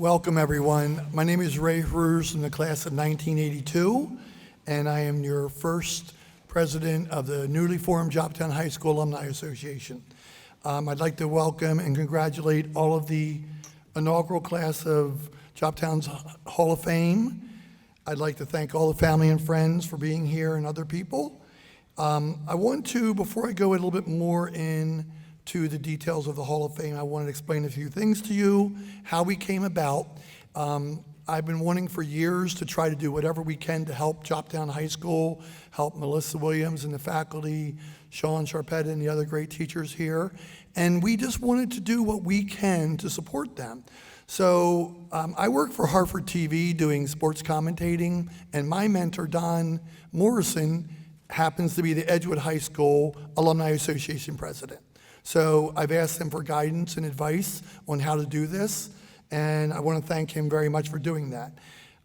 Welcome, everyone. My name is Ray Hruers from the class of 1982, and I am your first president of the newly formed Joppatowne High School Alumni Association. I'd like to welcome and congratulate all of the inaugural class of Joppatowne's Hall of Fame. I'd like to thank all the family and friends for being here and other people. I want to, before I go a little bit more into the details of the Hall of Fame, I want to explain a few things to you, how we came about. I've been wanting for years to try to do whatever we can to help Joppatowne High School, help Melissa Williams and the faculty, Sean Sharpetta and the other great teachers here, and we just wanted to do what we can to support them. So I work for HarfordTV doing sports commentating, and my mentor, Don Morrison, happens to be the Edgewood High School Alumni Association president. So I've asked him for guidance and advice on how to do this, and I want to thank him very much for doing that.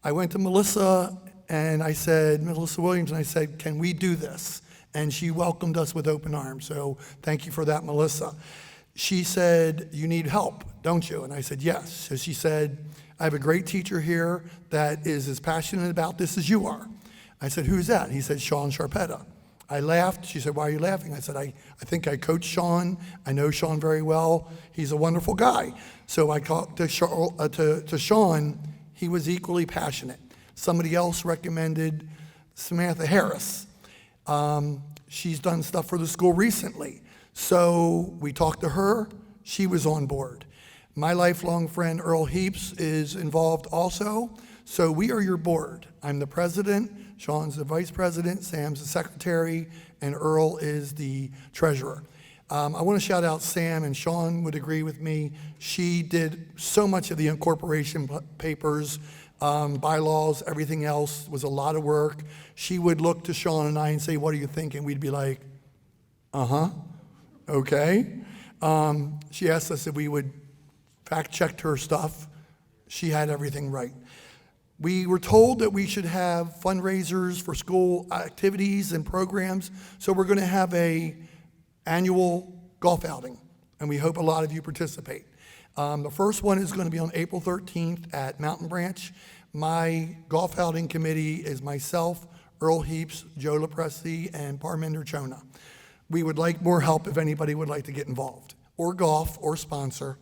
I went to Melissa Williams, and I said, can we do this? And she welcomed us with open arms, so thank you for that, Melissa. She said, you need help, don't you? And I said, yes. So she said, I have a great teacher here that is as passionate about this as you are. I said, who's that? He said, Sean Sharpetta. I laughed. She said, why are you laughing? I said, I think I coach Sean. I know Sean very well. He's a wonderful guy. So I talked to Sean. He was equally passionate. Somebody else recommended Samantha Harris. She's done stuff for the school recently. So we talked to her. She was on board. My lifelong friend Earl Heaps is involved also. So we are your board. I'm the president, Sean's the vice president, Sam's the secretary, and Earl is the treasurer. I want to shout out Sam, and Sean would agree with me. She did so much of the incorporation papers, bylaws, everything else was a lot of work. She would look to Sean and I and say, what are you thinking? We'd be like, okay. She asked us if we would fact check her stuff. She had everything right. We were told that we should have fundraisers for school activities and programs, so we're going to have an annual golf outing, and we hope a lot of you participate. The first one is going to be on April 13th at Mountain Branch. My golf outing committee is myself, Earl Heaps, Joe LaPresti, and Parminder Chona. We would like more help if anybody would like to get involved, or golf, or sponsor.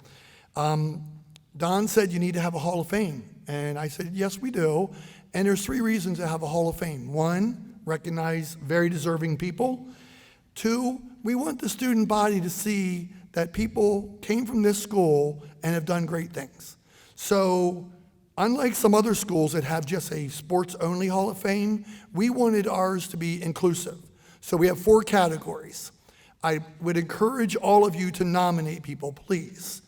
Don said you need to have a Hall of Fame. And I said, yes, we do. And there's 3 reasons to have a Hall of Fame. 1, recognize very deserving people. 2, we want the student body to see that people came from this school and have done great things. So unlike some other schools that have just a sports-only Hall of Fame, we wanted ours to be inclusive. So we have 4 categories. I would encourage all of you to nominate people, please.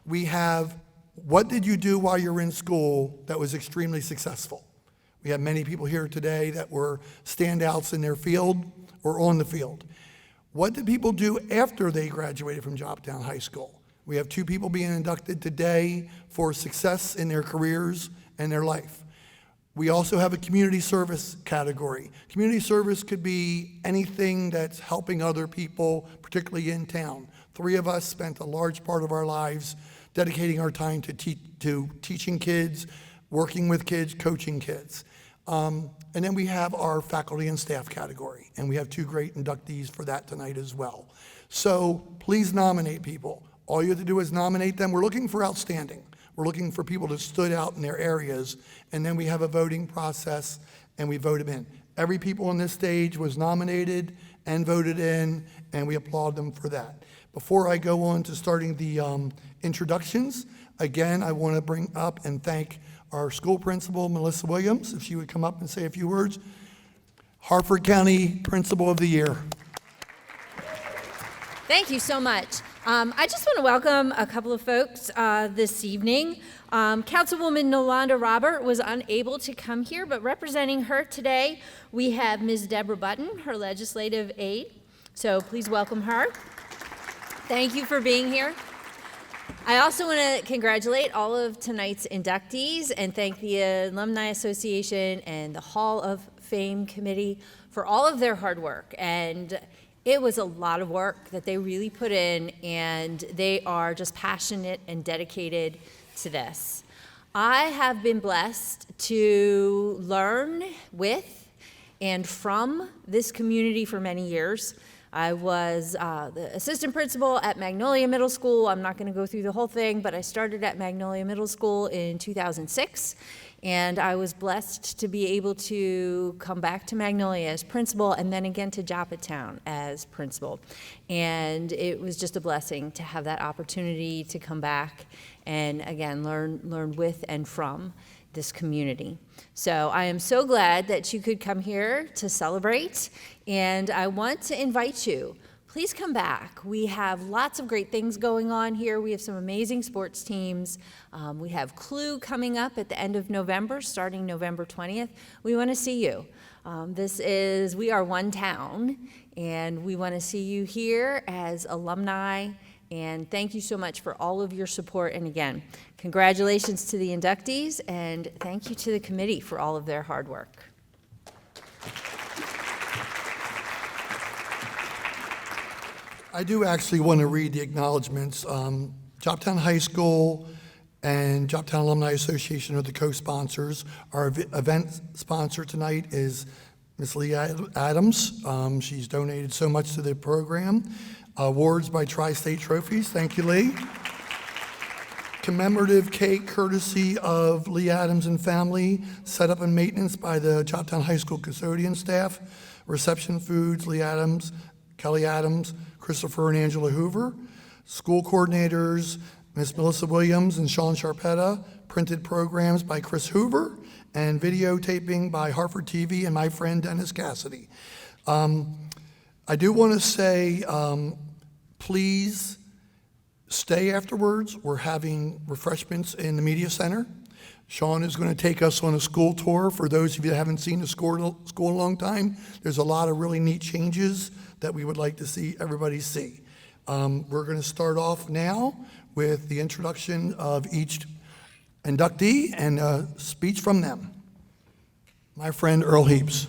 We have, what did you do while you were in school that was extremely successful? We have many people here today that were standouts in their field or on the field. What did people do after they graduated from Joppatowne High School? We have 2 people being inducted today for success in their careers and their life. We also have a community service category. Community service could be anything that's helping other people, particularly in town. 3 of us spent a large part of our lives dedicating our time to teaching kids, working with kids, coaching kids. And then we have our faculty and staff category, and we have 2 great inductees for that tonight as well. So please nominate people. All you have to do is nominate them. We're looking for outstanding. We're looking for people that stood out in their areas, and then we have a voting process, and we vote them in. Every people on this stage was nominated and voted in, and we applaud them for that. Before I go on to starting the introductions, again, I want to bring up and thank our school principal, Melissa Williams, if she would come up and say a few words. Harford County Principal of the Year. Thank you so much. I just want to welcome a couple of folks this evening. Councilwoman Nolanda Robert was unable to come here, but representing her today, we have Ms. Deborah Button, her legislative aide. So please welcome her. Thank you for being here. I also want to congratulate all of tonight's inductees and thank the Alumni Association and the Hall of Fame Committee for all of their hard work. And it was a lot of work that they really put in, and they are just passionate and dedicated to this. I have been blessed to learn with and from this community for many years. I was the assistant principal at Magnolia Middle School. I'm not going to go through the whole thing, but I started at Magnolia Middle School in 2006, and I was blessed to be able to come back to Magnolia as principal and then again to Joppatowne as principal. And it was just a blessing to have that opportunity to come back and again learn with and from this community. So I am so glad that you could come here to celebrate, and I want to invite you, please come back. We have lots of great things going on here. We have some amazing sports teams. We have Clue coming up at the end of November, starting November 20th. We want to see you. We are one town, and we want to see you here as alumni. And thank you so much for all of your support. And again, congratulations to the inductees, and thank you to the committee for all of their hard work. I do actually want to read the acknowledgments. Joppatowne High School and Joppatowne Alumni Association are the co-sponsors. Our event sponsor tonight is Miss Lee Adams. She's donated so much to the program. Awards by Tri-State Trophies. Thank you, Lee. Commemorative cake courtesy of Lee Adams and family. Setup and maintenance by the Joppatowne High School custodian staff. Reception foods, Lee Adams, Kelly Adams, Christopher and Angela Hoover. School coordinators, Miss Melissa Williams and Sean Sharpetta. Printed programs by Chris Hoover. And videotaping by HarfordTV and my friend Dennis Cassidy. I do want to say, please stay afterwards. We're having refreshments in the media center. Sean is going to take us on a school tour. For those of you that haven't seen the school in a long time, there's a lot of really neat changes that we would like to see everybody see. We're going to start off now with the introduction of each inductee and a speech from them. My friend Earl Heaps.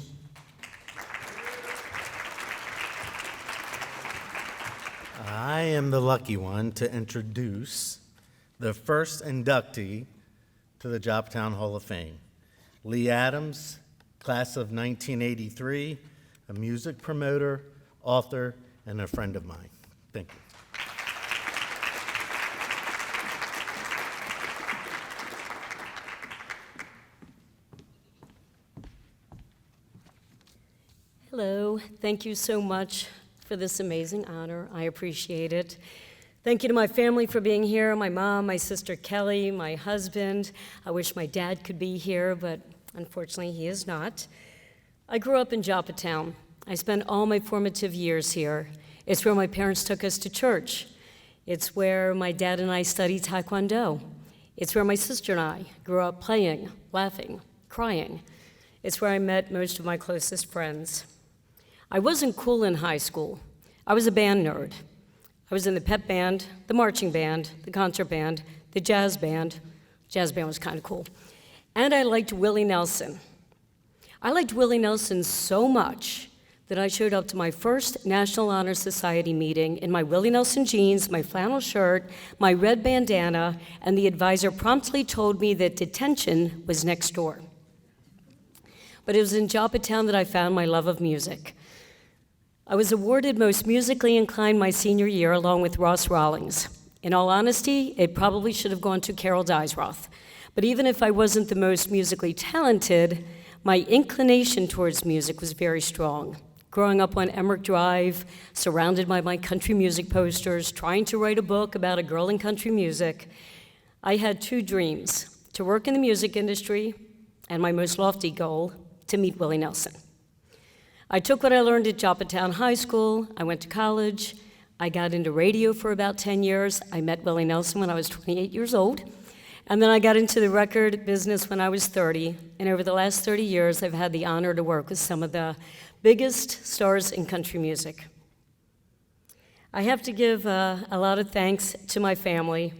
I am the lucky one to introduce the first inductee to the Joppatowne Hall of Fame, Lee Adams, class of 1983, a music promoter, author, and a friend of mine. Thank you. Hello, thank you so much for this amazing honor. I appreciate it. Thank you to my family for being here, my mom, my sister Kelly, my husband. I wish my dad could be here, but unfortunately he is not. I grew up in Joppatowne. I spent all my formative years here. It's where my parents took us to church. It's where my dad and I studied Taekwondo. It's where my sister and I grew up playing, laughing, crying. It's where I met most of my closest friends. I wasn't cool in high school. I was a band nerd. I was in the pep band, the marching band, the concert band, the jazz band. Jazz band was kind of cool. And I liked Willie Nelson. I liked Willie Nelson so much that I showed up to my first National Honor Society meeting in my Willie Nelson jeans, my flannel shirt, my red bandana, and the advisor promptly told me that detention was next door. But it was in Joppatowne that I found my love of music. I was awarded Most Musically Inclined my senior year along with Ross Rawlings. In all honesty, it probably should have gone to Carol Diesroth. But even if I wasn't the most musically talented, my inclination towards music was very strong. Growing up on Emmerich Drive, surrounded by my country music posters, trying to write a book about a girl in country music, I had two dreams: to work in the music industry, and my most lofty goal, to meet Willie Nelson. I took what I learned at Joppatowne High School, I went to college, I got into radio for about 10 years, I met Willie Nelson when I was 28 years old, and then I got into the record business when I was 30, and over the last 30 years I've had the honor to work with some of the biggest stars in country music. I have to give a lot of thanks to my family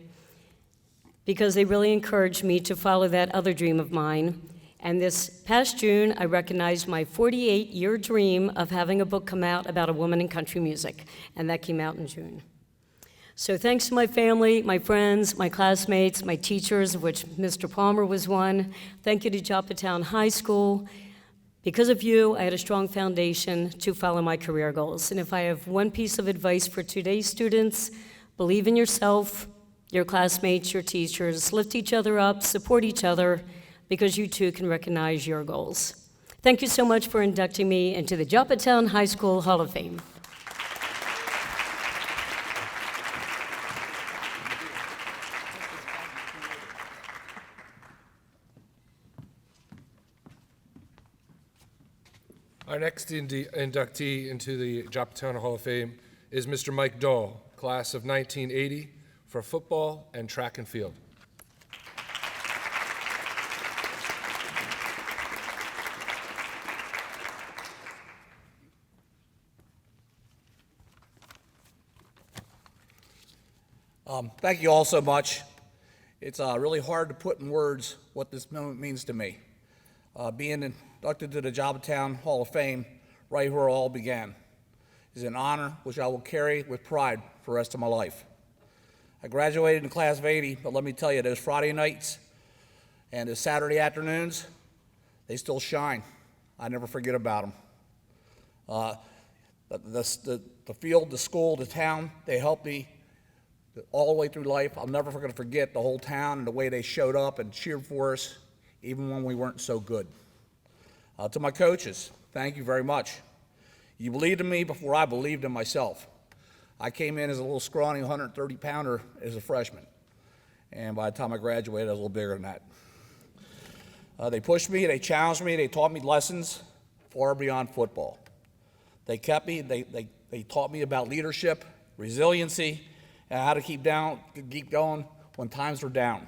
because they really encouraged me to follow that other dream of mine. And this past June, I recognized my 48-year dream of having a book come out about a woman in country music, and that came out in June. So thanks to my family, my friends, my classmates, my teachers, of which Mr. Palmer was one. Thank you to Joppatowne High School. Because of you, I had a strong foundation to follow my career goals. And if I have one piece of advice for today's students, believe in yourself, your classmates, your teachers, lift each other up, support each other, because you too can recognize your goals. Thank you so much for inducting me into the Joppatowne High School Hall of Fame. Our next inductee into the Joppatowne Hall of Fame is Mr. Mike Dahl, class of 1980, for football and track and field. Thank you all so much. It's really hard to put in words what this moment means to me. Being inducted to the Joppatowne Hall of Fame, right where it all began, is an honor which I will carry with pride for the rest of my life. I graduated in the class of 80, but let me tell you, those Friday nights and those Saturday afternoons, they still shine. I never forget about them. The field, the school, the town, they helped me all the way through life. I'm never going to forget the whole town and the way they showed up and cheered for us, even when we weren't so good. To my coaches, thank you very much. You believed in me before I believed in myself. I came in as a little scrawny 130-pounder as a freshman, and by the time I graduated, I was a little bigger than that. They pushed me, they challenged me, they taught me lessons far beyond football. They kept me, they taught me about leadership, resiliency, and how to keep going when times were down.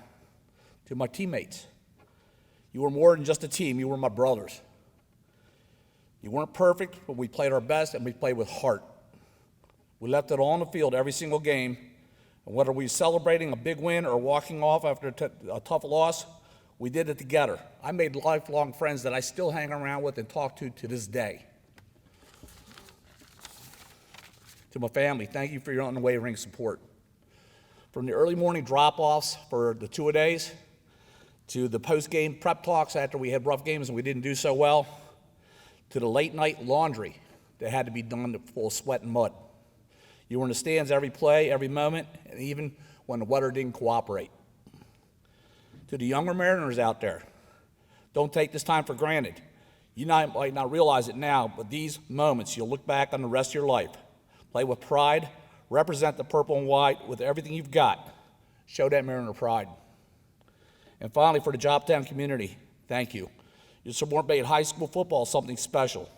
To my teammates, you were more than just a team, you were my brothers. You weren't perfect, but we played our best and we played with heart. We left it all on the field every single game, and whether we were celebrating a big win or walking off after a tough loss, we did it together. I made lifelong friends that I still hang around with and talk to this day. To my family, thank you for your unwavering support. From the early morning drop-offs for the two-a-days, to the post-game prep talks after we had rough games and we didn't do so well, to the late-night laundry that had to be done full of sweat and mud. You were in the stands every play, every moment, and even when the weather didn't cooperate. To the younger Mariners out there, don't take this time for granted. You might not realize it now, but these moments, you'll look back on the rest of your life. Play with pride, represent the purple and white with everything you've got. Show that Mariner pride. And finally, for the Joppatowne community, thank you. Your support made high school football something special.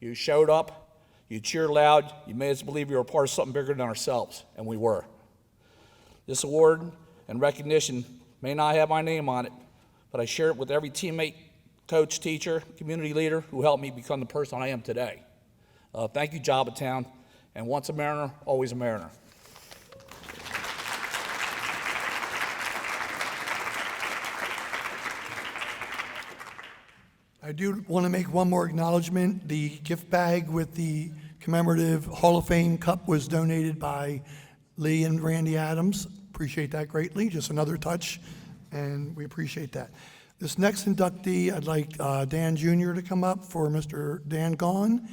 You showed up, you cheered loud, you made us believe you were a part of something bigger than ourselves, and we were. This award and recognition may not have my name on it, but I share it with every teammate, coach, teacher, community leader who helped me become the person I am today. Thank you, Joppatowne, and once a Mariner, always a Mariner. I do want to make one more acknowledgement. The gift bag with the commemorative Hall of Fame cup was donated by Lee and Randy Adams. Appreciate that greatly. Just another touch, and we appreciate that. This next inductee, I'd like Dan Jr. to come up for Mr. Dan Gaughan.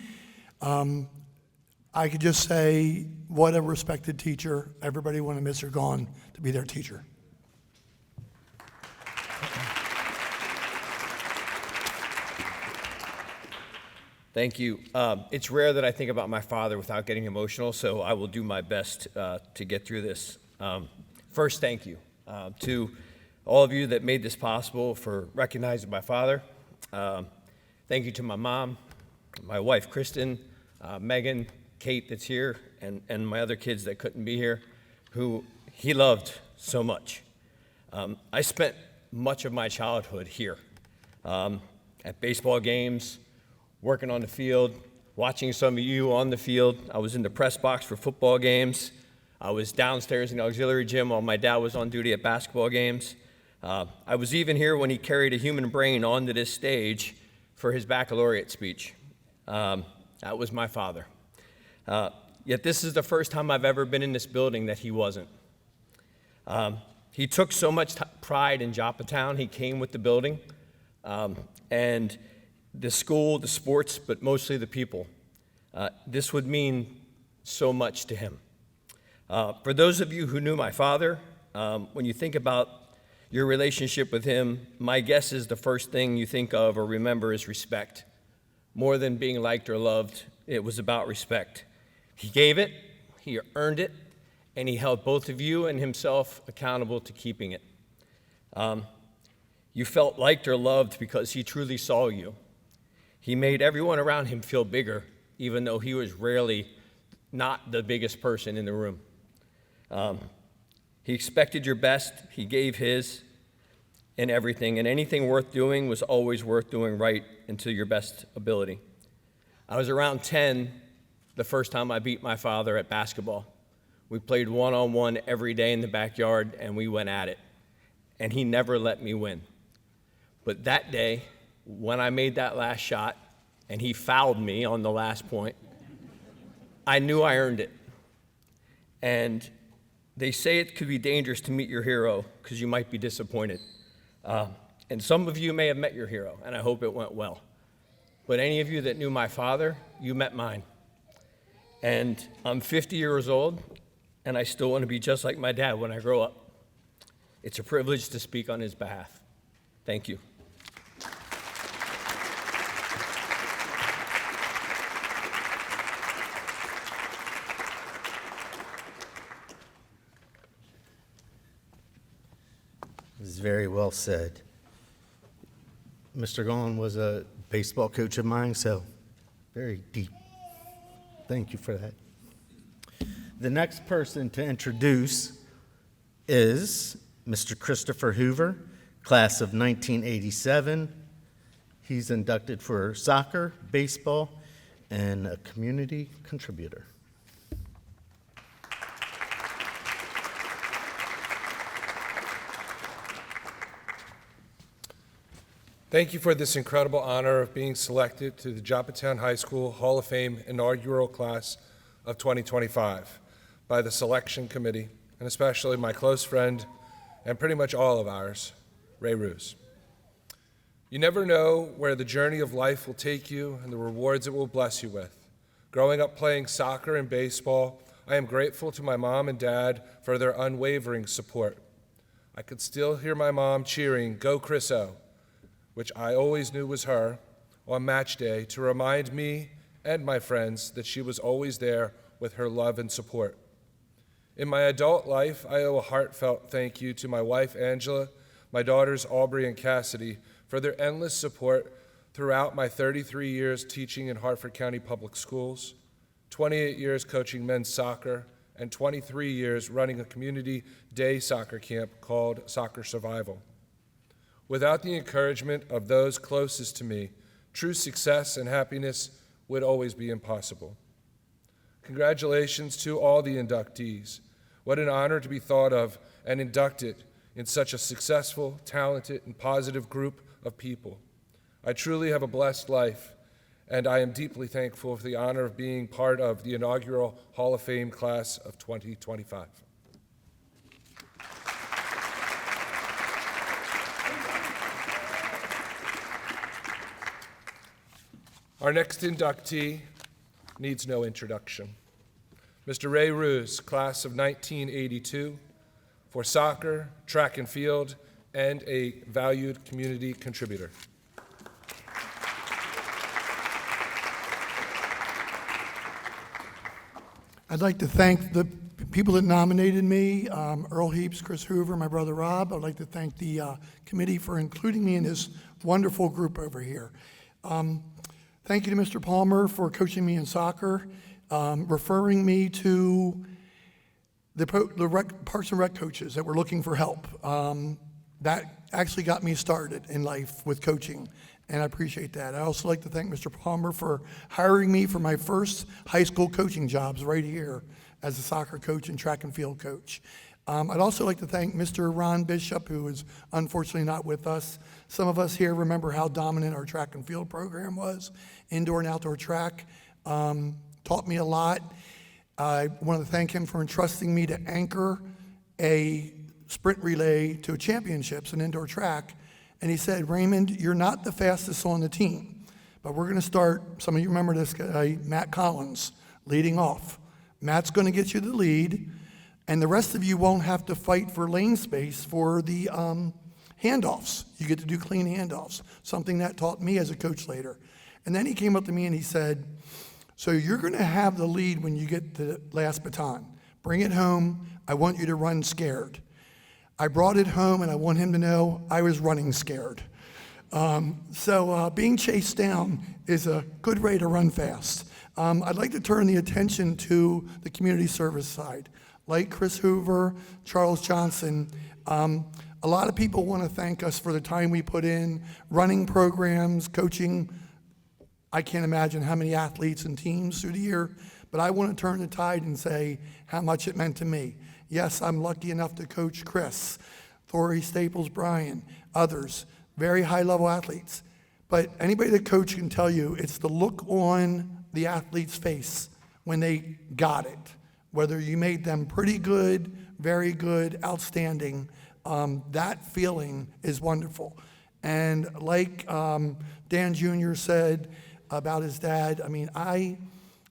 I could just say, what a respected teacher. Everybody wanted Mr. Gaughan to be their teacher. Thank you. It's rare that I think about my father without getting emotional, so I will do my best to get through this. First, thank you to all of you that made this possible for recognizing my father. Thank you to my mom, my wife, Kristen, Megan, Kate that's here, and my other kids that couldn't be here, who he loved so much. I spent much of my childhood here at baseball games, working on the field, watching some of you on the field. I was in the press box for football games. I was downstairs in the auxiliary gym while my dad was on duty at basketball games. I was even here when he carried a human brain onto this stage for his baccalaureate speech. That was my father. Yet this is the first time I've ever been in this building that he wasn't. He took so much pride in Joppatowne, he came with the building, and the school, the sports, but mostly the people. This would mean so much to him. For those of you who knew my father, when you think about your relationship with him, my guess is the first thing you think of or remember is respect. More than being liked or loved, it was about respect. He gave it, he earned it, and he held both of you and himself accountable to keeping it. You felt liked or loved because he truly saw you. He made everyone around him feel bigger, even though he was rarely not the biggest person in the room. He expected your best, he gave his in everything, and anything worth doing was always worth doing right and to your best ability. I was around 10 the first time I beat my father at basketball. We played one-on-one every day in the backyard, and we went at it. And he never let me win. But that day, when I made that last shot, and he fouled me on the last point, I knew I earned it. And they say it could be dangerous to meet your hero because you might be disappointed. And some of you may have met your hero, and I hope it went well. But any of you that knew my father, you met mine. And I'm 50 years old, and I still want to be just like my dad when I grow up. It's a privilege to speak on his behalf. Thank you. This is very well said. Mr. Gaughan was a baseball coach of mine, so very deep. Thank you for that. The next person to introduce is Mr. Christopher Hoover, class of 1987. He's inducted for soccer, baseball, and a community contributor. Thank you for this incredible honor of being selected to the Joppatowne High School Hall of Fame inaugural class of 2025 by the selection committee, and especially my close friend and pretty much all of ours, Ray Roos. You never know where the journey of life will take you and the rewards it will bless you with. Growing up playing soccer and baseball, I am grateful to my mom and dad for their unwavering support. I could still hear my mom cheering, "Go Chris O," which I always knew was her, on match day to remind me and my friends that she was always there with her love and support. In my adult life, I owe a heartfelt thank you to my wife, Angela, my daughters, Aubrey and Cassidy, for their endless support throughout my 33 years teaching in Harford County Public Schools, 28 years coaching men's soccer, and 23 years running a community day soccer camp called Soccer Survival. Without the encouragement of those closest to me, true success and happiness would always be impossible. Congratulations to all the inductees. What an honor to be thought of and inducted in such a successful, talented, and positive group of people. I truly have a blessed life, and I am deeply thankful for the honor of being part of the inaugural Hall of Fame class of 2025. Our next inductee needs no introduction. Mr. Ray Roos, class of 1982, for soccer, track and field, and a valued community contributor. I'd like to thank the people that nominated me, Earl Heaps, Chris Hoover, my brother Rob. I'd like to thank the committee for including me in this wonderful group over here. Thank you to Mr. Palmer for coaching me in soccer, referring me to the Parks and Rec coaches that were looking for help. That actually got me started in life with coaching, and I appreciate that. I also like to thank Mr. Palmer for hiring me for my first high school coaching jobs right here as a soccer coach and track and field coach. I'd also like to thank Mr. Ron Bishop, who is unfortunately not with us. Some of us here remember how dominant our track and field program was, indoor and outdoor track. Taught me a lot. I want to thank him for entrusting me to anchor a sprint relay to championships, an indoor track. And he said, Raymond, you're not the fastest on the team, but we're going to start, some of you remember this guy, Matt Collins, leading off. Matt's going to get you the lead, and the rest of you won't have to fight for lane space for the handoffs. You get to do clean handoffs, something that taught me as a coach later. And then he came up to me and he said, so you're going to have the lead when you get the last baton. Bring it home. I want you to run scared. I brought it home, and I want him to know I was running scared. So being chased down is a good way to run fast. I'd like to turn the attention to the community service side. Like Chris Hoover, Charles Johnson, a lot of people want to thank us for the time we put in, running programs, coaching. I can't imagine how many athletes and teams through the year, but I want to turn the tide and say how much it meant to me. Yes, I'm lucky enough to coach Chris, Thorey, Staples, Brian, others, very high-level athletes. But anybody that coach can tell you it's the look on the athlete's face when they got it, whether you made them pretty good, very good, outstanding. That feeling is wonderful. And like Dan Jr. said about his dad, I mean, I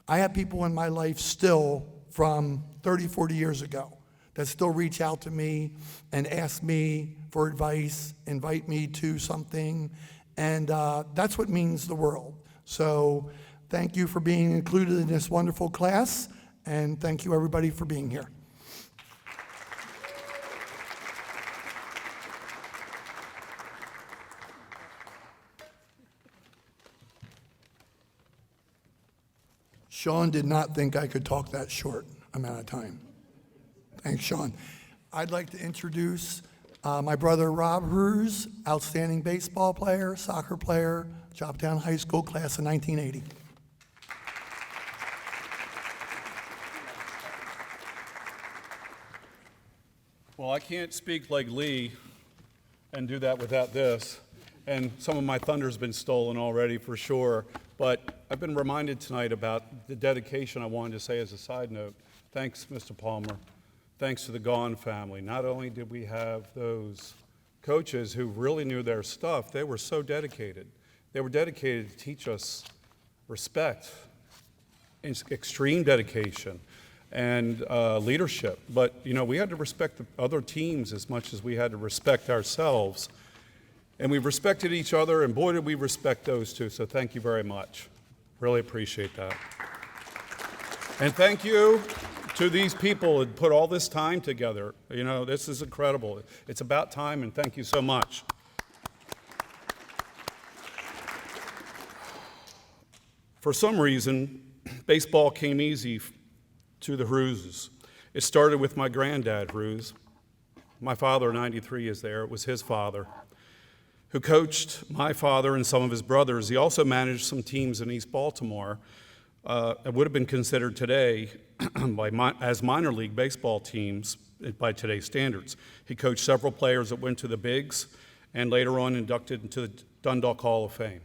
have people in my life still from 30, 40 years ago that still reach out to me and ask me for advice, invite me to something, and that's what means the world. So thank you for being included in this wonderful class, and thank you everybody for being here. Sean did not think I could talk that short amount of time. Thanks, Sean. I'd like to introduce my brother Rob Hughes, outstanding baseball player, soccer player, Joppatowne High School, class of 1980. Well, I can't speak like Lee and do that without this. And some of my thunder's been stolen already for sure. But I've been reminded tonight about the dedication. I wanted to say as a side note. Thanks, Mr. Palmer. Thanks to the Gaughan family. Not only did we have those coaches who really knew their stuff, they were so dedicated. They were dedicated to teach us respect, extreme dedication, and leadership. But, you know, we had to respect the other teams as much as we had to respect ourselves. And we respected each other, and boy, did we respect those two. So thank you very much. Really appreciate that. And thank you to these people that put all this time together. You know, this is incredible. It's about time, and thank you so much. For some reason, baseball came easy to the Hughses. It started with my granddad, Hughes. My father, 93, is there. It was his father, who coached my father and some of his brothers. He also managed some teams in East Baltimore. It would have been considered today as minor league baseball teams by today's standards. He coached several players that went to the bigs and later on inducted into the Dundalk Hall of Fame.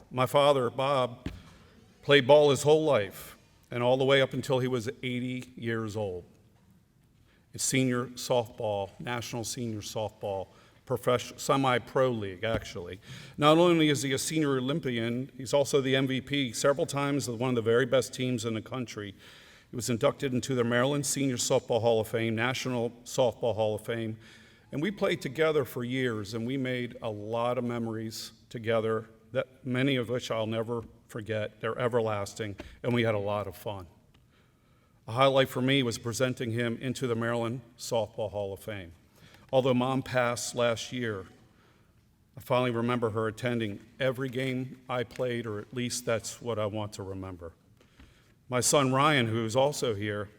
My father, Bob, played ball his whole life and all the way up until he was 80 years old. It's senior softball, national senior softball, semi-pro league, actually. Not only is he a senior Olympian, he's also the MVP several times of one of the very best teams in the country. He was inducted into the Maryland Senior Softball Hall of Fame, National Softball Hall of Fame, and we played together for years, and we made a lot of memories together, that many of which I'll never forget. They're everlasting, and we had a lot of fun. A highlight for me was presenting him into the Maryland Softball Hall of Fame. Although Mom passed last year, I finally remember her attending every game I played, or at least that's what I want to remember. My son Ryan, who's also here,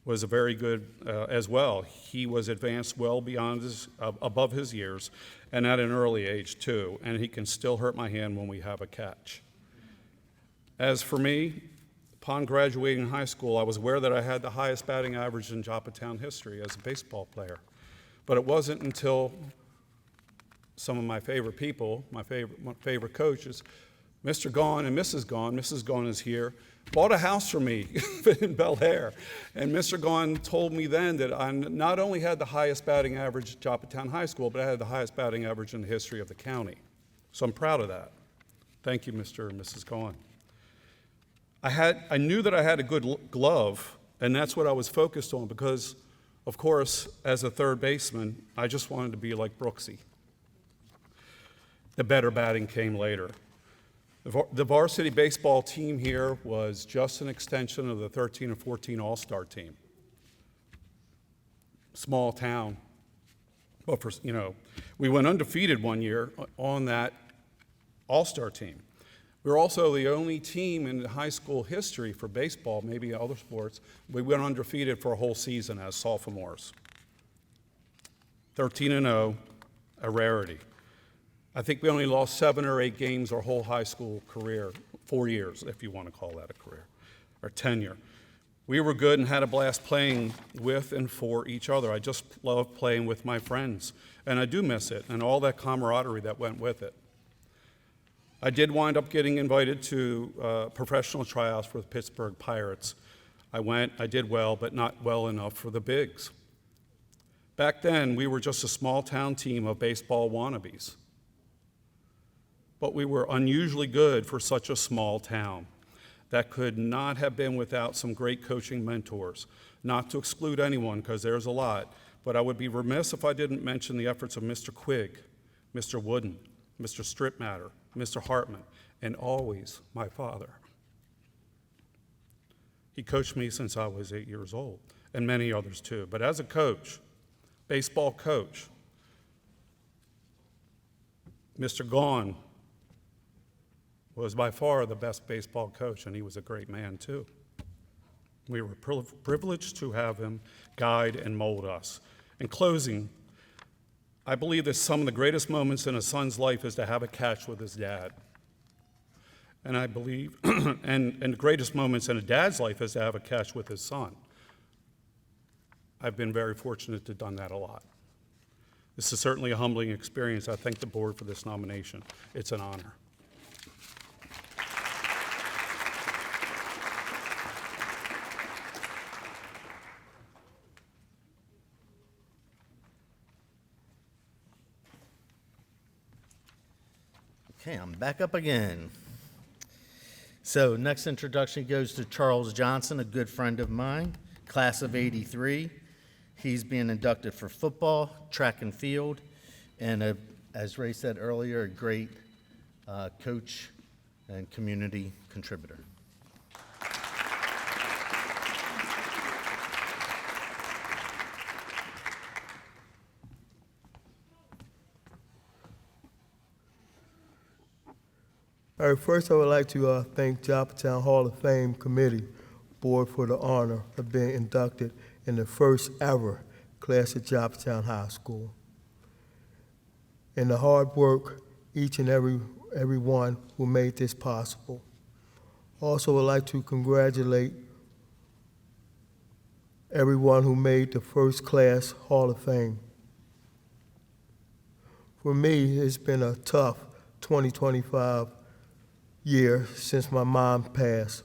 was very good as well. He was advanced well beyond above his years, and at an early age too, and he can still hurt my hand when we have a catch. As for me, upon graduating high school, I was aware that I had the highest batting average in Joppatowne history as a baseball player. But it wasn't until some of my favorite people, my favorite coaches, Mr. Gaughan and Mrs. Gaughan is here, bought a house for me in Bel Air. And Mr. Gahn told me then that I not only had the highest batting average at Joppatowne High School, but I had the highest batting average in the history of the county. So I'm proud of that. Thank you, Mr. and Mrs. Gahn. I knew that I had a good glove, and that's what I was focused on because, of course, as a third baseman, I just wanted to be like Brooksy. The better batting came later. The varsity baseball team here was just an extension of the 13 and 14 All-Star team. Small town. But we went undefeated one year on that All-Star team. We were also the only team in high school history for baseball, maybe other sports. We went undefeated for a whole season as sophomores. 13-0, a rarity. I think we only lost 7 or 8 games our whole high school career, 4 years, if you want to call that a career, or tenure. We were good and had a blast playing with and for each other. I just love playing with my friends, and I do miss it, and all that camaraderie that went with it. I did wind up getting invited to professional tryouts for the Pittsburgh Pirates. I went, I did well, but not well enough for the bigs. Back then, we were just a small town team of baseball wannabes. But we were unusually good for such a small town. That could not have been without some great coaching mentors. Not to exclude anyone, because there's a lot, but I would be remiss if I didn't mention the efforts of Mr. Quigg, Mr. Wooden, Mr. Stripmatter, Mr. Hartman, and always my father. He coached me since I was 8 years old, and many others too. But as a coach, baseball coach, Mr. Gahn was by far the best baseball coach, and he was a great man too. We were privileged to have him guide and mold us. In closing, I believe that some of the greatest moments in a son's life is to have a catch with his dad. And I believe, and the greatest moments in a dad's life is to have a catch with his son. I've been very fortunate to have done that a lot. This is certainly a humbling experience. I thank the board for this nomination. It's an honor. Okay, I'm back up again. So next introduction goes to Charles Johnson, a good friend of mine, class of '83. He's being inducted for football, track and field, and as Ray said earlier, a great coach and community contributor. All right, first I would like to thank Joppatowne Hall of Fame Committee Board for the honor of being inducted in the first ever class at Joppatowne High School. And the hard work, each and every one who made this possible. Also would like to congratulate everyone who made the first class Hall of Fame. For me, it's been a tough 2025 year since my mom passed,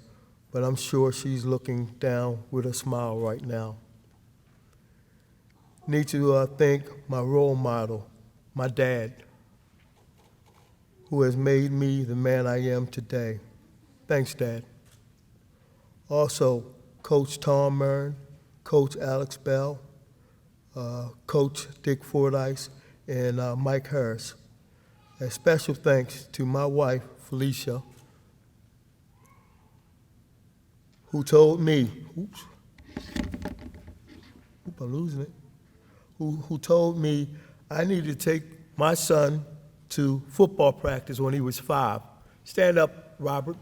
but I'm sure she's looking down with a smile right now. Need to thank my role model, my dad, who has made me the man I am today. Thanks, Dad. Also, Coach Tom Murn, Coach Alex Bell, Coach Dick Fordyce, and Mike Harris. A special thanks to my wife, Felicia, who told me, I'm losing it, who told me I needed to take my son to football practice when he was 5. Stand up, Robert.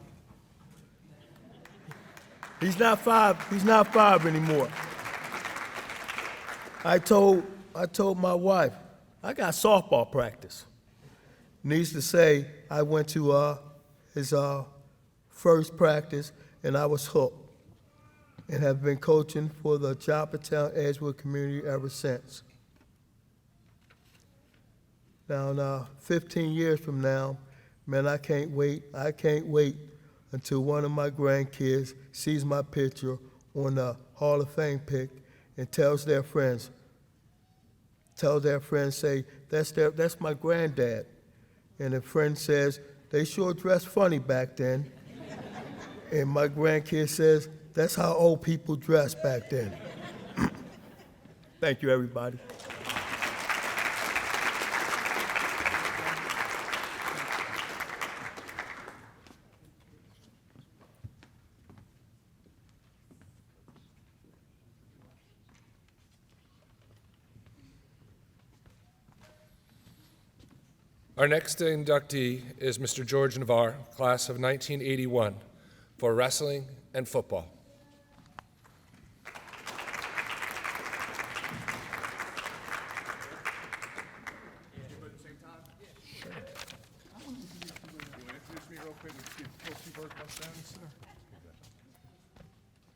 He's not 5 anymore. I told my wife, I got softball practice. Needs to say, I went to his first practice, and I was hooked, and have been coaching for the Joppatowne Edgewood community ever since. Now, 15 years from now, man, I can't wait until one of my grandkids sees my picture on the Hall of Fame pic and tells their friends, say, that's my granddad. And a friend says, they sure dressed funny back then. And my grandkid says, that's how old people dressed back then. Thank you, everybody. Our next inductee is Mr. George Navarre, class of 1981, for wrestling and football.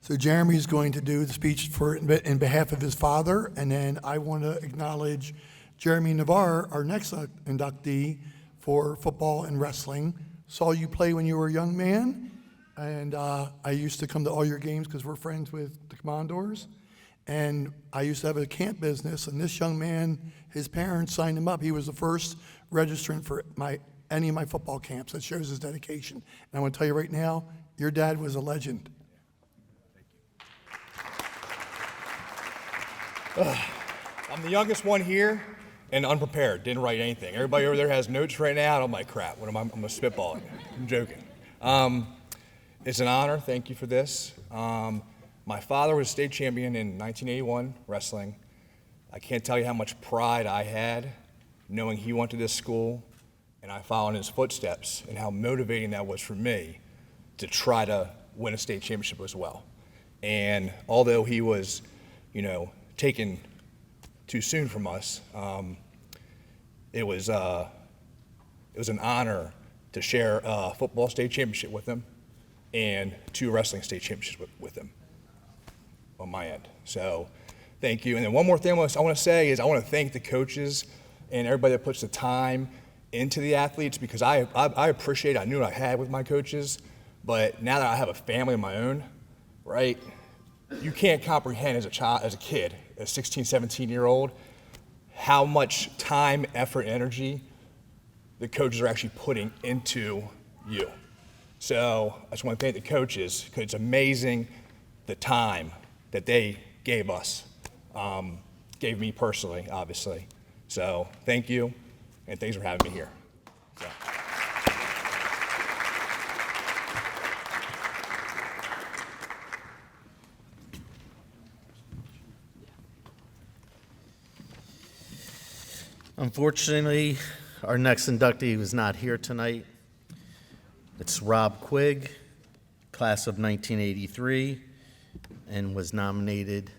So Jeremy's going to do the speech in behalf of his father, and then I want to acknowledge Jeremy Navarre, our next inductee for football and wrestling. Saw you play when you were a young man, and I used to come to all your games because we're friends with the Commodores. And I used to have a camp business, and this young man, his parents signed him up. He was the first registrant for any of my football camps. That shows his dedication. And I want to tell you right now, your dad was a legend. I'm the youngest one here and unprepared, didn't write anything. Everybody over there has notes right now, and I'm like, crap, what am I? I'm gonna spitball it. I'm joking. It's an honor, thank you for this. My father was state champion in 1981 wrestling. I can't tell you how much pride I had knowing he went to this school and I followed in his footsteps, and how motivating that was for me to try to win a state championship as well. And although he was, taken too soon from us, it was an honor to share a football state championship with him and 2 wrestling state championships with him on my end. So thank you. And then one more thing I want to say is I want to thank the coaches and everybody that puts the time into the athletes, because I appreciate it. I knew what I had with my coaches, but now that I have a family of my own, right, you can't comprehend as a kid, a 16, 17-year-old, how much time, effort, and energy the coaches are actually putting into you. So I just want to thank the coaches, because it's amazing the time that they gave us, gave me personally, obviously. So thank you, and thanks for having me here. So. Unfortunately, our next inductee was not here tonight. It's Rob Quigg, class of 1983, and was nominated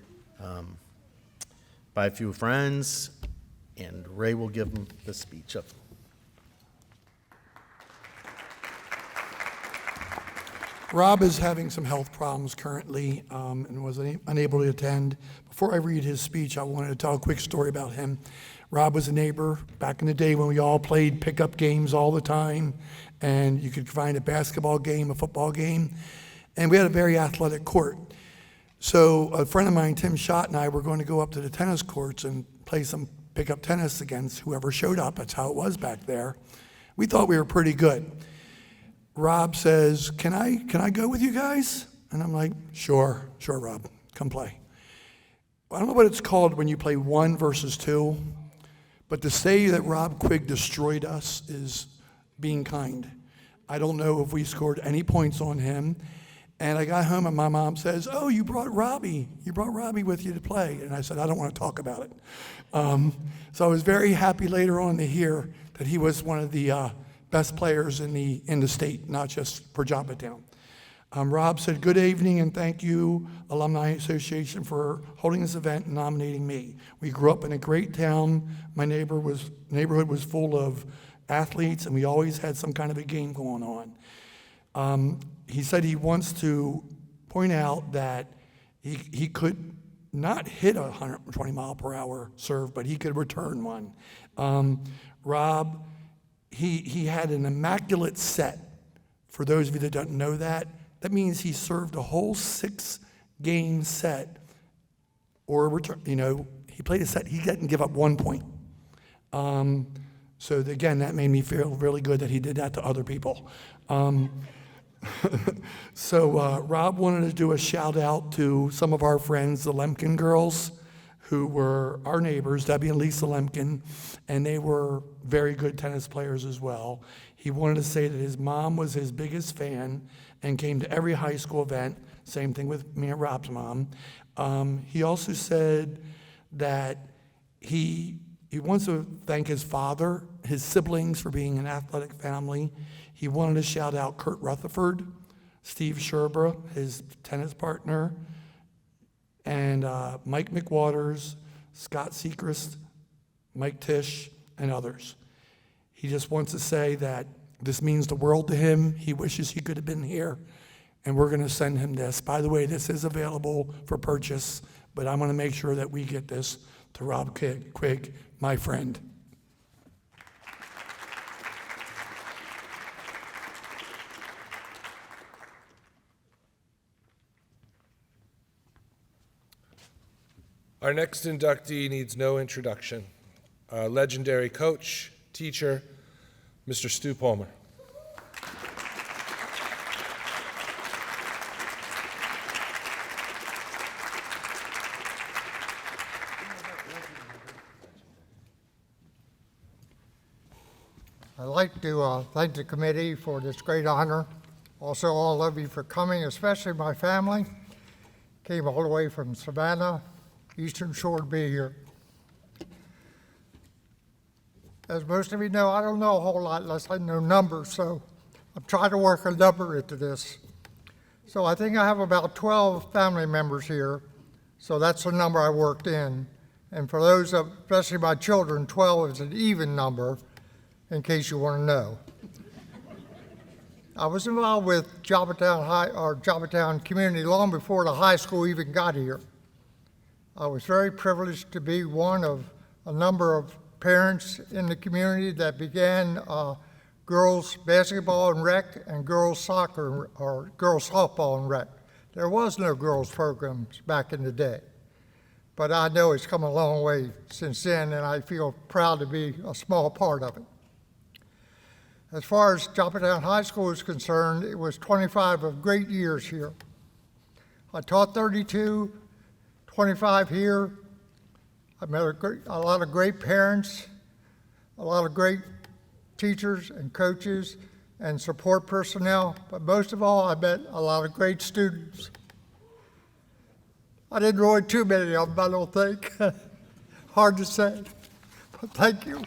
by a few friends, and Ray will give him the speech up. Rob is having some health problems currently and was unable to attend. Before I read his speech, I wanted to tell a quick story about him. Rob was a neighbor back in the day when we all played pickup games all the time, and you could find a basketball game, a football game, and we had a very athletic court. So a friend of mine, Tim Schott, and I were going to go up to the tennis courts and play some pickup tennis against whoever showed up. That's how it was back there. We thought we were pretty good. Rob says, can I go with you guys? And I'm like, sure, Rob, come play. I don't know what it's called when you play 1 versus 2, but to say that Rob Quigg destroyed us is being kind. I don't know if we scored any points on him. And I got home and my mom says, oh, you brought Robbie with you to play. And I said, I don't want to talk about it. So I was very happy later on to hear that he was one of the best players in the state, not just for Joppatowne. Rob said, good evening and thank you, Alumni Association, for holding this event and nominating me. We grew up in a great town. My neighborhood was full of athletes, and we always had some kind of a game going on. He said he wants to point out that he could not hit a 120-mile-per-hour serve, but he could return one. Rob, he had an immaculate set For those of you that don't know that, that means he served a whole 6-game set or a return. He played a set, he didn't give up 1 point. So again, that made me feel really good that he did that to other people. So Rob wanted to do a shout out to some of our friends, the Lemkin girls, who were our neighbors, Debbie and Lisa Lemkin, and they were very good tennis players as well. He wanted to say that his mom was his biggest fan and came to every high school event. Same thing with me and Rob's mom. He also said that he wants to thank his father, his siblings for being an athletic family. He wanted to shout out Kurt Rutherford, Steve Sherbra, his tennis partner, and Mike McWaters, Scott Sechrist, Mike Tisch, and others. He just wants to say that this means the world to him. He wishes he could have been here, and we're going to send him this. By the way, this is available for purchase, but I'm going to make sure that we get this to Rob Quigg, my friend. Our next inductee needs no introduction. Our legendary coach, teacher, Mr. Stu Palmer. I'd like to thank the committee for this great honor. Also, all of you for coming, especially my family. Came all the way from Savannah, Eastern Shore to be here. As most of you know, I don't know a whole lot unless I know numbers, so I'm trying to work a number into this. So I think I have about 12 family members here, so that's the number I worked in. And for those, especially my children, 12 is an even number, in case you want to know. I was involved with Joppatowne community long before the high school even got here. I was very privileged to be one of a number of parents in the community that began girls basketball and rec and girls soccer or girls softball and rec. There was no girls programs back in the day, but I know it's come a long way since then, and I feel proud to be a small part of it. As far as Joppatowne High School is concerned, it was 25 of great years here. I taught 32, 25 here. I met a lot of great parents, a lot of great teachers and coaches and support personnel, but most of all, I met a lot of great students. I didn't enjoy too many of them, I don't think. Hard to say, but thank you.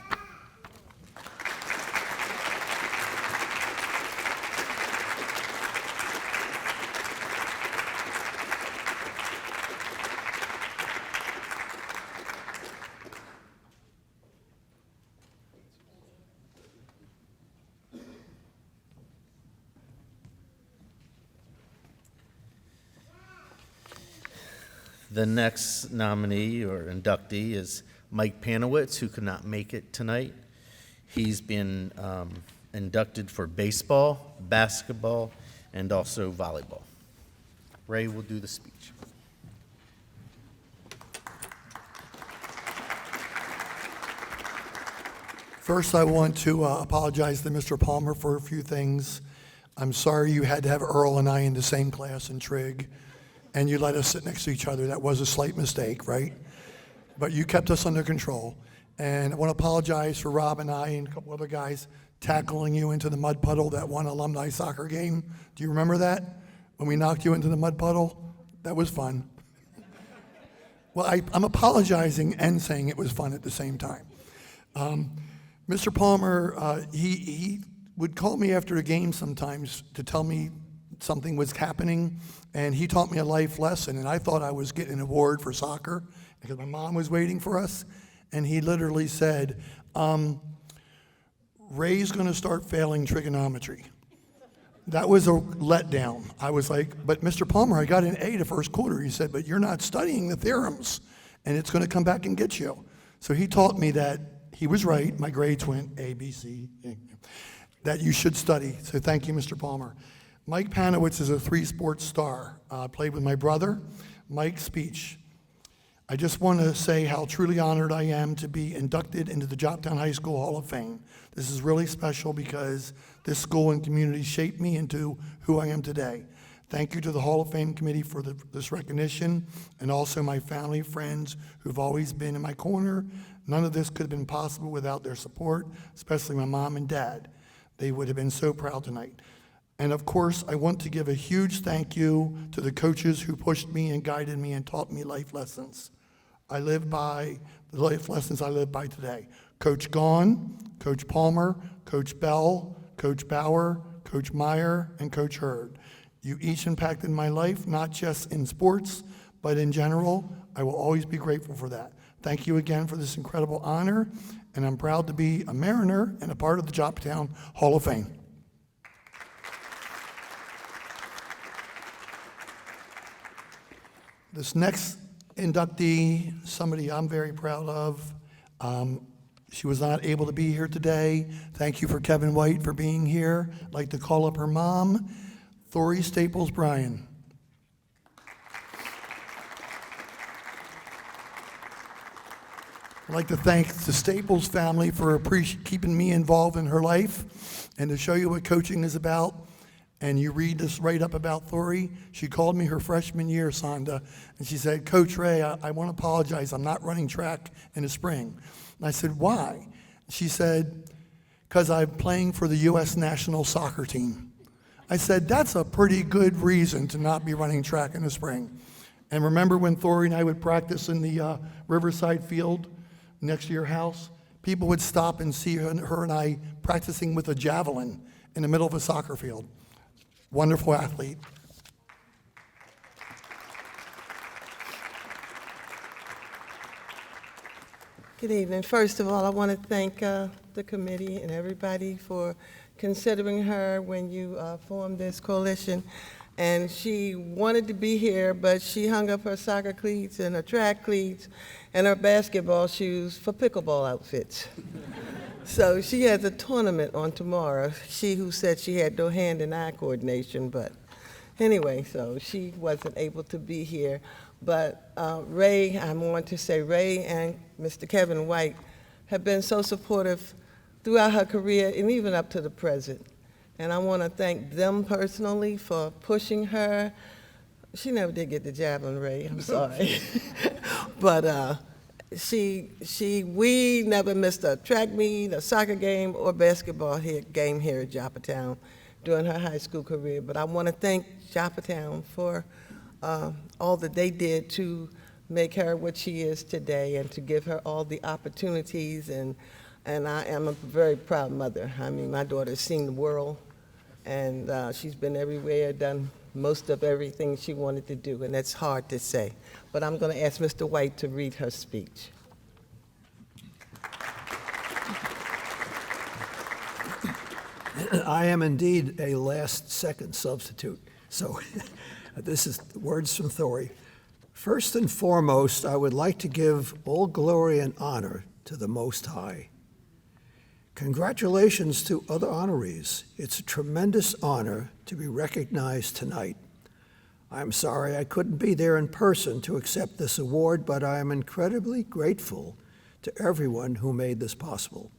The next nominee or inductee is Mike Panowitz, who could not make it tonight. He's been inducted for baseball, basketball, and also volleyball. Ray will do the speech. First, I want to apologize to Mr. Palmer for a few things. I'm sorry you had to have Earl and I in the same class in Trig, and you let us sit next to each other. That was a slight mistake, right? But you kept us under control. And I want to apologize for Rob and I and a couple other guys tackling you into the mud puddle that one alumni soccer game. Do you remember that? When we knocked you into the mud puddle? That was fun. Well, I'm apologizing and saying it was fun at the same time. Mr. Palmer, he would call me after a game sometimes to tell me something was happening, and he taught me a life lesson, and I thought I was getting an award for soccer because my mom was waiting for us, and he literally said, Ray's going to start failing trigonometry. That was a letdown. I was like, but Mr. Palmer, I got an A the first quarter. He said, but you're not studying the theorems, and it's going to come back and get you. So he taught me that he was right. My grades went A, B, C. that you should study. So thank you, Mr. Palmer. Mike Panowitz is a three-sports star. Played with my brother. Mike's speech. I just want to say how truly honored I am to be inducted into the Joppatowne High School Hall of Fame. This is really special because this school and community shaped me into who I am today. Thank you to the Hall of Fame committee for this recognition, and also my family, friends who've always been in my corner. None of this could have been possible without their support, especially my mom and dad. They would have been so proud tonight. And of course, I want to give a huge thank you to the coaches who pushed me and guided me and taught me life lessons. I live by the life lessons I live by today. Coach Gaughan, Coach Palmer, Coach Bell, Coach Bauer, Coach Meyer, and Coach Hurd. You each impacted my life, not just in sports, but in general. I will always be grateful for that. Thank you again for this incredible honor, and I'm proud to be a Mariner and a part of the Joppatowne Hall of Fame. This next inductee, somebody I'm very proud of. She was not able to be here today. Thank you for Kevin White for being here. I'd like to call up her mom, Thori Staples Bryan. I'd like to thank the Staples family for keeping me involved in her life, and to show you what coaching is about. And you read this right up about Thori. She called me her freshman year, Sonda, and she said, Coach Ray, I want to apologize. I'm not running track in the spring. And I said, why? She said, because I'm playing for the U.S. national soccer team. I said, that's a pretty good reason to not be running track in the spring. And remember when Thori and I would practice in the Riverside field next to your house? People would stop and see her and I practicing with a javelin in the middle of a soccer field. Wonderful athlete. Good evening. First of all, I want to thank the committee and everybody for considering her when you formed this coalition. And she wanted to be here, but she hung up her soccer cleats and her track cleats and her basketball shoes for pickleball outfits. So she has a tournament on tomorrow. She who said she had no hand and eye coordination, but anyway, so she wasn't able to be here. But Ray, I want to say Ray and Mr. Kevin White have been so supportive throughout her career and even up to the present. And I want to thank them personally for pushing her. She never did get the javelin, Ray, I'm sorry. But we never missed a track meet, a soccer game, or basketball game here at Joppatowne during her high school career. But I want to thank Joppatowne for all that they did to make her what she is today and to give her all the opportunities. And I am a very proud mother. I mean, my daughter's seen the world, and she's been everywhere, done most of everything she wanted to do, and that's hard to say. But I'm going to ask Mr. White to read her speech. I am indeed a last-second substitute, so this is words from Thori. First and foremost, I would like to give all glory and honor to the Most High. Congratulations to other honorees. It's a tremendous honor to be recognized tonight. I'm sorry I couldn't be there in person to accept this award, but I am incredibly grateful to everyone who made this possible.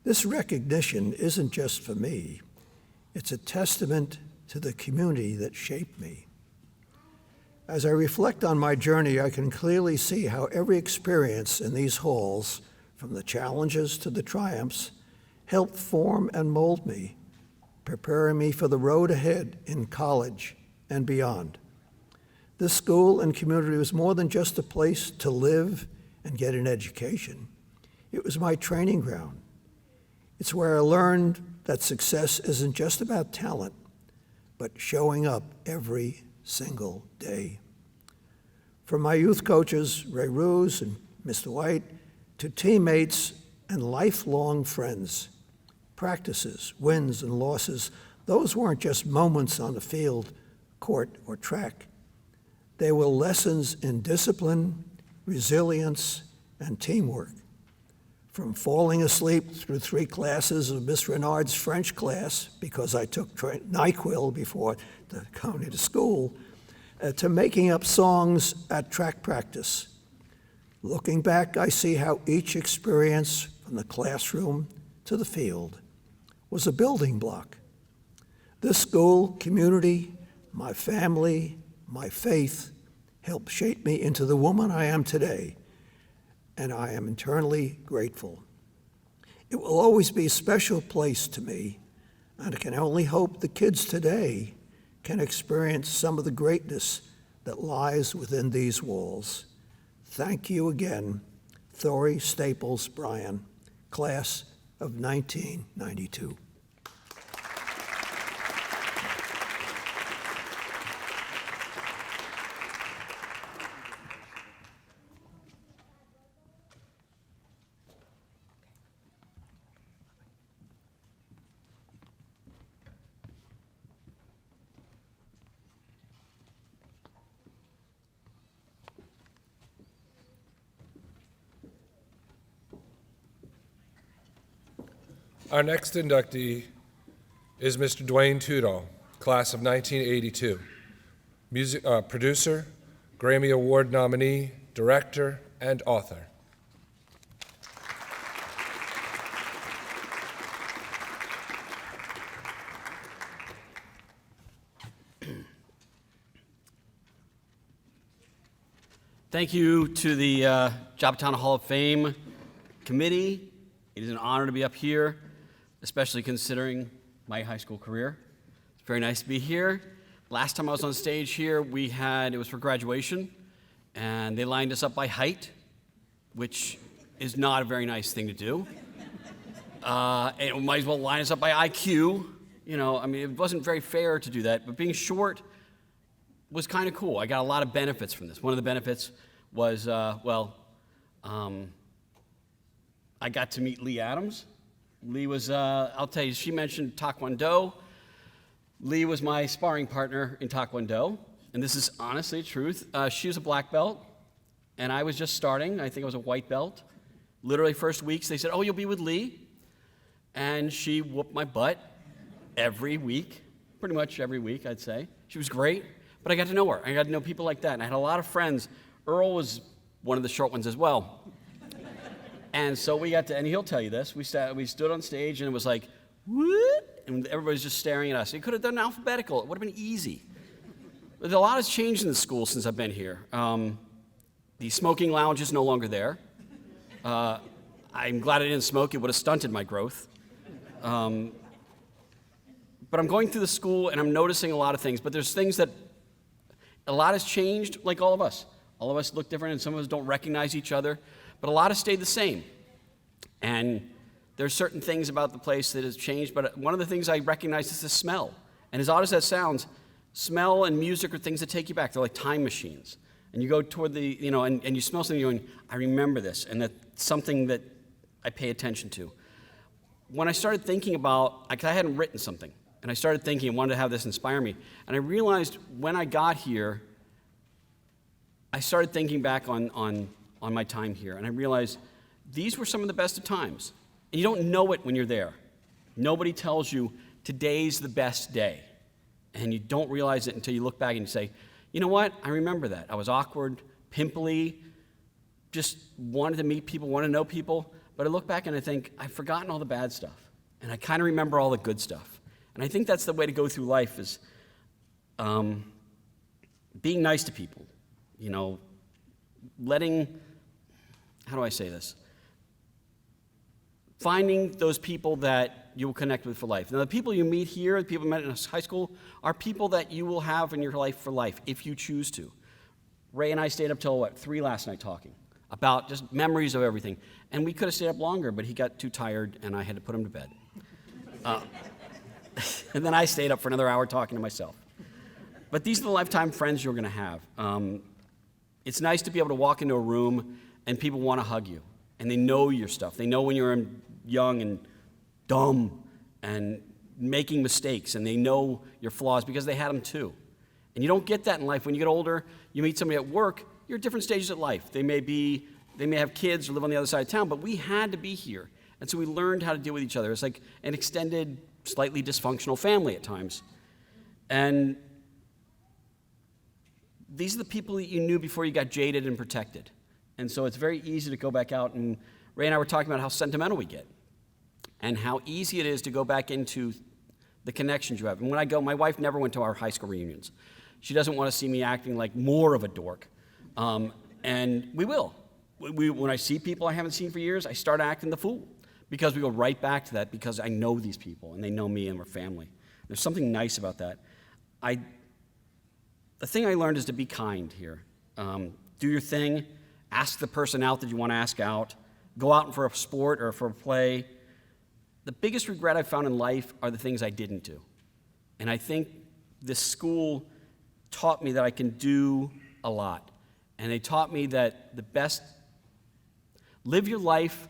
This recognition isn't just for me. It's a testament to the community that shaped me. As I reflect on my journey, I can clearly see how every experience in these halls, from the challenges to the triumphs, helped form and mold me, preparing me for the road ahead in college and beyond. This school and community was more than just a place to live and get an education. It was my training ground. It's where I learned that success isn't just about talent, but showing up every single day. From my youth coaches, Ray Ruse and Mr. White, to teammates and lifelong friends, practices, wins and losses, those weren't just moments on the field, court, or track. They were lessons in discipline, resilience, and teamwork. from falling asleep through 3 classes of Miss Renard's French class because I took NyQuil before going to school, to making up songs at track practice. Looking back, I see how each experience, from the classroom to the field, was a building block. This school, community, my family, my faith helped shape me into the woman I am today, and I am eternally grateful. It will always be a special place to me, and I can only hope the kids today can experience some of the greatness that lies within these walls. Thank you again, Thori Staples Bryan, class of 1992. Our next inductee is Mr. Dwayne Tudall, class of 1982. Producer, Grammy Award nominee, director, and author. Thank you to the Joppatowne Hall of Fame committee. It is an honor to be up here, especially considering my high school career. It's very nice to be here. Last time I was on stage here, it was for graduation, and they lined us up by height, which is not a very nice thing to do. And might as well line us up by IQ. It wasn't very fair to do that, but being short was kind of cool. I got a lot of benefits from this. One of the benefits was, I got to meet Lee Adams. Lee was, I'll tell you, she mentioned Taekwondo. Lee was my sparring partner in Taekwondo, and this is honestly the truth. She was a black belt, and I was just starting. I think I was a white belt. Literally first weeks, they said, "Oh, you'll be with Lee," and she whooped my butt every week, pretty much every week, I'd say. She was great. But I got to know her. I got to know people like that. And I had a lot of friends. Earl was one of the short ones as well. And so we got to, and he'll tell you this, we stood on stage and it was like, what? And everybody's just staring at us. We could have done alphabetical. It would have been easy. But a lot has changed in the school since I've been here. The smoking lounge is no longer there. I'm glad I didn't smoke. It would have stunted my growth. But I'm going through the school and I'm noticing a lot of things. But there's things that a lot has changed, like all of us. All of us look different, and some of us don't recognize each other, but a lot has stayed the same. And there's certain things about the place that has changed, but one of the things I recognize is the smell. And as odd as that sounds, smell and music are things that take you back. They're like time machines. And you go toward and you smell something, you're going, I remember this, and that's something that I pay attention to. When I started thinking about, I hadn't written something, and I started thinking, I wanted to have this inspire me. And I realized when I got here, I started thinking back on my time here. And I realized these were some of the best of times. And you don't know it when you're there. Nobody tells you today's the best day. And you don't realize it until you look back and you say, you know what? I remember that. I was awkward, pimply, just wanted to meet people, wanted to know people. But I look back and I think, I've forgotten all the bad stuff. And I kind of remember all the good stuff. And I think that's the way to go through life is being nice to people, how do I say this? Finding those people that you will connect with for life. Now, the people you meet here, the people you met in high school, are people that you will have in your life for life, if you choose to. Ray and I stayed up till, 3 last night talking about just memories of everything. And we could have stayed up longer, but he got too tired, and I had to put him to bed. And then I stayed up for another hour talking to myself. But these are the lifetime friends you're going to have. It's nice to be able to walk into a room and people want to hug you. And they know your stuff. They know when you're young and dumb and making mistakes. And they know your flaws because they had them too. And you don't get that in life. When you get older, you meet somebody at work, you're at different stages of life. They may be They may have kids or live on the other side of town, but we had to be here. And so we learned how to deal with each other. It's like an extended, slightly dysfunctional family at times. And these are the people that you knew before you got jaded and protected. And so it's very easy to go back out, and Ray and I were talking about how sentimental we get and how easy it is to go back into the connections you have. And when I go, my wife never went to our high school reunions. She doesn't want to see me acting like more of a dork. And we will. When I see people I haven't seen for years, I start acting the fool because we go right back to that because I know these people and they know me and we're family. There's something nice about that. The thing I learned is to be kind here. Do your thing. Ask the person out that you want to ask out. Go out for a sport or for a play. The biggest regret I've found in life are the things I didn't do. And I think this school taught me that I can do a lot. And they taught me that live your life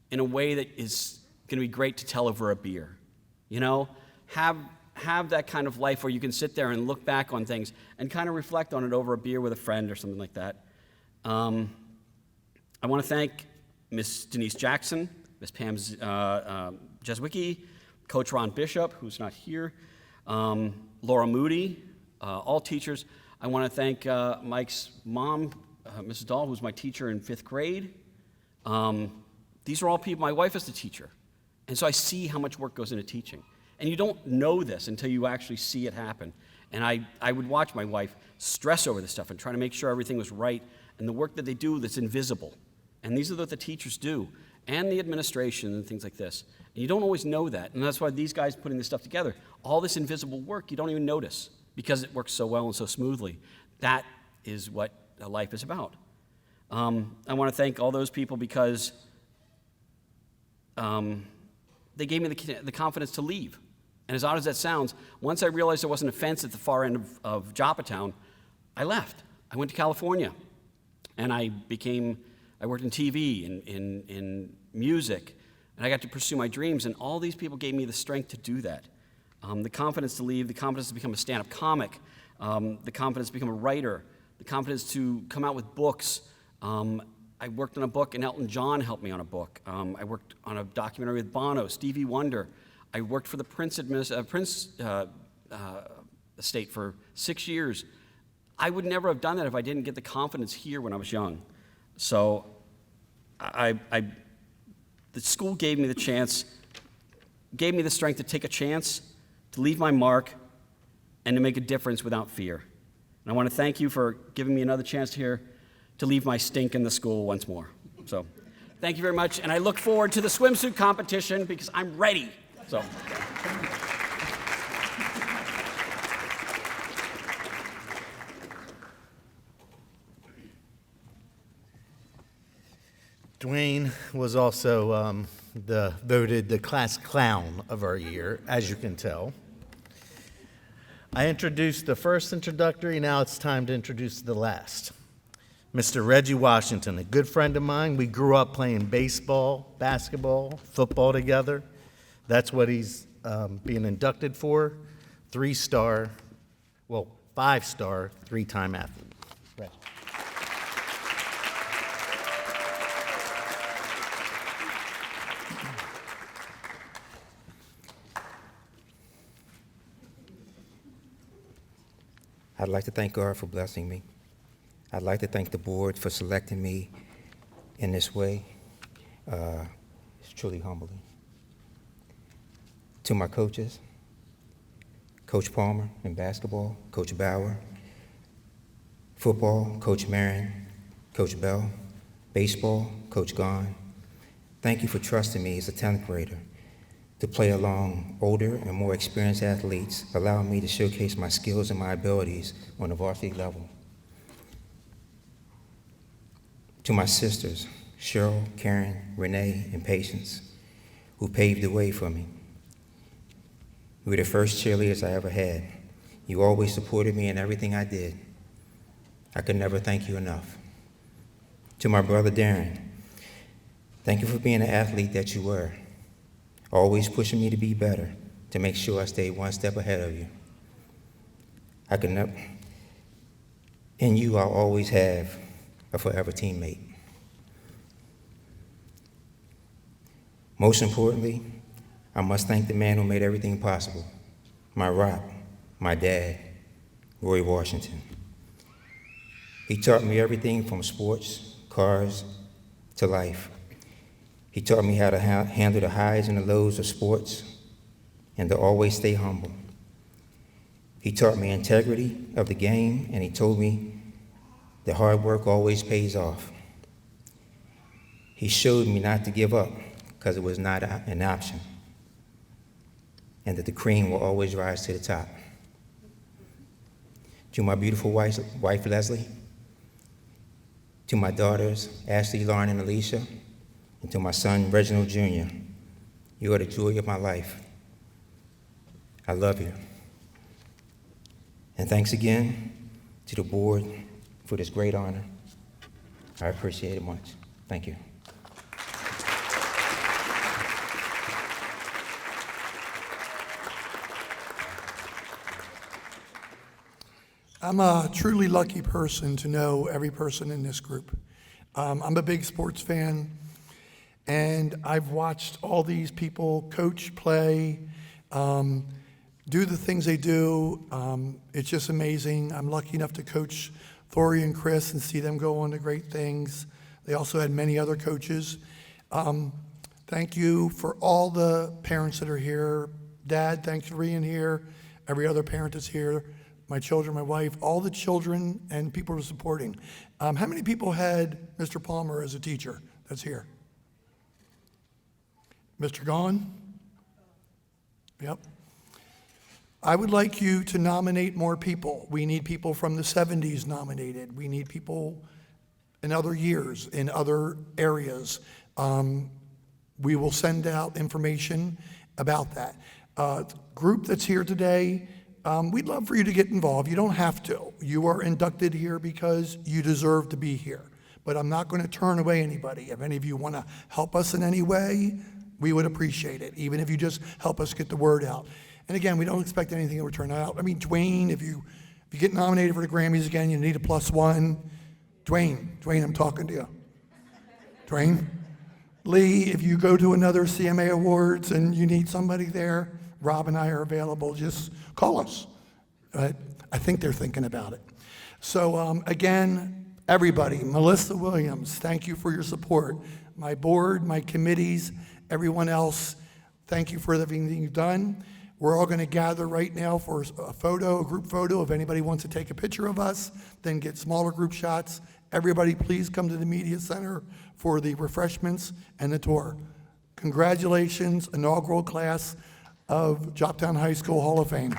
in a way that is going to be great to tell over a beer. You know, have that kind of life where you can sit there and look back on things and kind of reflect on it over a beer with a friend or something like that. I want to thank Miss Denise Jackson, Miss Pam Jeswicki, Coach Ron Bishop, who's not here, Laura Moody, all teachers. I want to thank Mike's mom, Mrs. Dahl, who's my teacher in 5th grade. These are all people, my wife is the teacher. And so I see how much work goes into teaching. And you don't know this until you actually see it happen. And I would watch my wife stress over this stuff and try to make sure everything was right and the work that they do that's invisible. And these are what the teachers do, and the administration and things like this. And you don't always know that. And that's why these guys putting this stuff together, all this invisible work, you don't even notice because it works so well and so smoothly. That is what life is about. I want to thank all those people because they gave me the confidence to leave. And as odd as that sounds, once I realized there wasn't a fence at the far end of Joppatowne, I left. I went to California, and I worked in TV, in music, and I got to pursue my dreams, and all these people gave me the strength to do that. The confidence to leave, the confidence to become a stand-up comic, the confidence to become a writer, the confidence to come out with books. I worked on a book, and Elton John helped me on a book. I worked on a documentary with Bono, Stevie Wonder. I worked for the Prince estate for 6 years. I would never have done that if I didn't get the confidence here when I was young. So the school gave me the chance, gave me the strength to take a chance, to leave my mark, and to make a difference without fear. And I want to thank you for giving me another chance here to leave my stink in the school once more. So thank you very much, and I look forward to the swimsuit competition because I'm ready. So. Dwayne was also voted the class clown of our year, as you can tell. I introduced the first introductory, now it's time to introduce the last. Mr. Reggie Washington, a good friend of mine. We grew up playing baseball, basketball, football together. That's what he's being inducted for. 5-star, 3-time athlete. Reggie. I'd like to thank God for blessing me. I'd like to thank the board for selecting me in this way. It's truly humbling. To my coaches, Coach Palmer in basketball, Coach Bauer, football, Coach Marion, Coach Bell, baseball, Coach Gahn, thank you for trusting me as a 10th grader to play along older and more experienced athletes, allowing me to showcase my skills and my abilities on the varsity level. To my sisters, Cheryl, Karen, Renee, and Patience, who paved the way for me. You were the first cheerleaders I ever had. You always supported me in everything I did. I could never thank you enough. To my brother Darren, thank you for being the athlete that you were, always pushing me to be better, to make sure I stayed one step ahead of you. I could never, in you I'll always have a forever teammate. Most importantly, I must thank the man who made everything possible, my rock, my dad, Roy Washington. He taught me everything from sports, cars, to life. He taught me how to handle the highs and the lows of sports and to always stay humble. He taught me integrity of the game, and he told me that hard work always pays off. He showed me not to give up because it was not an option, and that the cream will always rise to the top. To my beautiful wife Leslie, to my daughters, Ashley, Lauren, and Alicia, and to my son, Reginald Jr., you are the joy of my life. I love you. And thanks again to the board for this great honor. I appreciate it much. Thank you. I'm a truly lucky person to know every person in this group. I'm a big sports fan, and I've watched all these people coach, play, do the things they do. It's just amazing. I'm lucky enough to coach Thori and Chris and see them go on to great things. They also had many other coaches. Thank you for all the parents that are here. Dad, thanks for being here. Every other parent that's here. My children, my wife, all the children and people who are supporting. How many people had Mr. Palmer as a teacher that's here? Mr. Gahn? Yep. I would like you to nominate more people. We need people from the 70s nominated. We need people in other years, in other areas. We will send out information about that. Group that's here today, we'd love for you to get involved. You don't have to. You are inducted here because you deserve to be here. But I'm not going to turn away anybody. If any of you want to help us in any way, we would appreciate it, even if you just help us get the word out. And again, we don't expect anything in return. I mean, Dwayne, if you get nominated for the Grammys again, you need a +1. Dwayne, I'm talking to you. Dwayne? Lee, if you go to another CMA Awards and you need somebody there, Rob and I are available. Just call us. I think they're thinking about it. So again, everybody, Melissa Williams, thank you for your support. My board, my committees, everyone else, thank you for everything you've done. We're all going to gather right now for a group photo. If anybody wants to take a picture of us, then get smaller group shots. Everybody, please come to the media center for the refreshments and the tour. Congratulations, inaugural class of Joppatowne High School Hall of Fame.